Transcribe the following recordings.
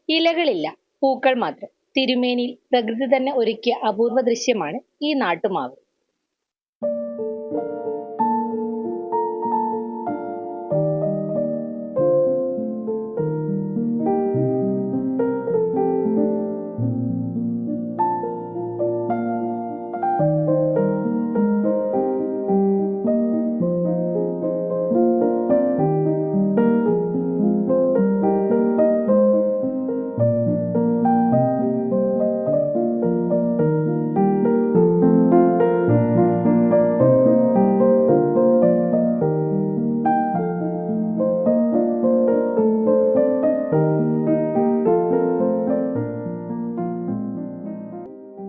ഇലകളില്ല, പൂക്കൾ മാത്രം. തിരുമേനിയിൽ പ്രകൃതി തന്നെ ഒരുക്കിയ അപൂർവ ദൃശ്യമാണ് ഈ നാട്ടുമാവ്.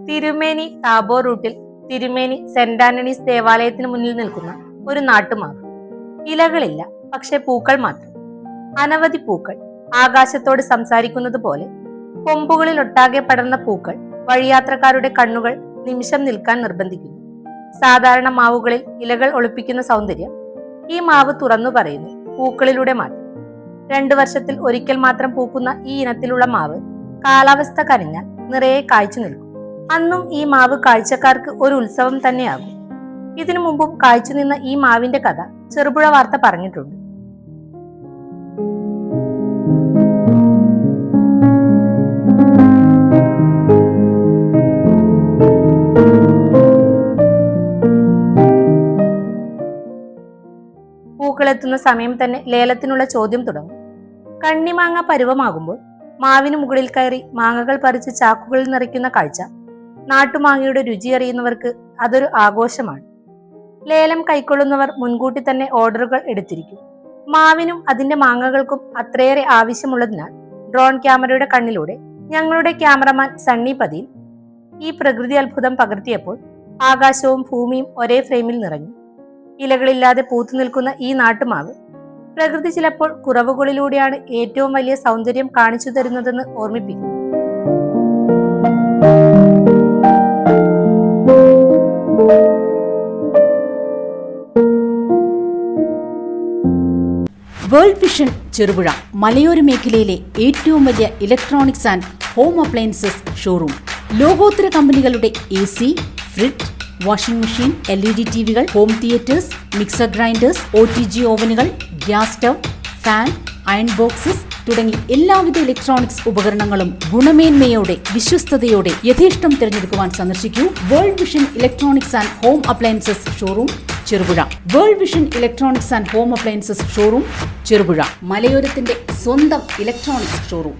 തിരുമേനി താബോർ റൂട്ടിൽ തിരുമേനി സെന്റ് ആന്റണീസ് ദേവാലയത്തിന് മുന്നിൽ നിൽക്കുന്ന ഒരു നാട്ടുമാവ്. ഇലകളില്ല, പക്ഷെ പൂക്കൾ മാത്രം. അനവധി പൂക്കൾ ആകാശത്തോട് സംസാരിക്കുന്നത് പോലെ കൊമ്പുകളിൽ ഒട്ടാകെ പടർന്ന പൂക്കൾ വഴിയാത്രക്കാരുടെ കണ്ണുകൾ നിമിഷം നിൽക്കാൻ നിർബന്ധിക്കുന്നു. സാധാരണ മാവുകളിൽ ഇലകൾ ഒളിപ്പിക്കുന്ന സൗന്ദര്യം ഈ മാവ് തുറന്നു പറയുന്നു പൂക്കളിലൂടെ മാത്രം. 2 വർഷത്തിൽ ഒരിക്കൽ മാത്രം പൂക്കുന്ന ഈ ഇനത്തിലുള്ള മാവ് കാലാവസ്ഥ കനിഞ്ഞാൽ നിറയെ കായ്ച്ചു നിൽക്കും. അന്നും ഈ മാവ് കാഴ്ചക്കാർക്ക് ഒരു ഉത്സവം തന്നെയാകും. ഇതിനു മുമ്പും കായ്ച്ചു നിന്ന ഈ മാവിന്റെ കഥ ചെറുപുഴ വാർത്ത പറഞ്ഞിട്ടുണ്ട്. പൂക്കളെത്തുന്ന സമയം തന്നെ ലേലത്തിനുള്ള ചോദ്യം തുടങ്ങും. കണ്ണിമാങ്ങ പരുവമാകുമ്പോൾ മാവിന് മുകളിൽ കയറി മാങ്ങകൾ പറിച്ച് ചാക്കുകളിൽ നിറയ്ക്കുന്ന കാഴ്ച നാട്ടുമാങ്ങയുടെ രുചി അറിയുന്നവർക്ക് അതൊരു ആഘോഷമാണ്. ലേലം കൈക്കൊള്ളുന്നവർ മുൻകൂട്ടി തന്നെ ഓർഡറുകൾ എടുത്തിരിക്കും. മാവിനും അതിന്റെ മാങ്ങകൾക്കും അത്രയേറെ ആവശ്യമുള്ളതിനാൽ ഡ്രോൺ ക്യാമറയുടെ കണ്ണിലൂടെ ഞങ്ങളുടെ ക്യാമറമാൻ സണ്ണി പതിയിൽ ഈ പ്രകൃതി അത്ഭുതം പകർത്തിയപ്പോൾ ആകാശവും ഭൂമിയും ഒരേ ഫ്രെയിമിൽ നിറഞ്ഞു. ഇലകളില്ലാതെ പൂത്തു നിൽക്കുന്ന ഈ നാട്ടുമാവ് പ്രകൃതി ചിലപ്പോൾ കുറവുകളിലൂടെയാണ് ഏറ്റവും വലിയ സൗന്ദര്യം കാണിച്ചു തരുന്നതെന്ന് ഓർമ്മിപ്പിക്കുന്നു. വേൾഡ് വിഷൻ ചെറുപുഴ മലയോര മേഖലയിലെ ഏറ്റവും വലിയ electronics and home appliances showroom. ലോകോത്തര കമ്പനികളുടെ AC, fridge, washing machine, LED ടിവികൾ, home theatres, mixer grinders, OTG ഓവനുകൾ, gas stove, fan, iron boxes തുടങ്ങി എല്ലാവിധ ഇലക്ട്രോണിക്സ് ഉപകരണങ്ങളും ഗുണമേന്മയോടെ വിശ്വസ്തയോടെ യഥേഷ്ടം തിരഞ്ഞെടുക്കുവാൻ സന്ദർശിക്കൂ World Vision electronics and home appliances showroom Cherupuzha. World Vision electronics and home appliances showroom Cherupuzha, മലയോരത്തിന്റെ സ്വന്തം ഇലക്ട്രോണിക്സ് ഷോറൂം.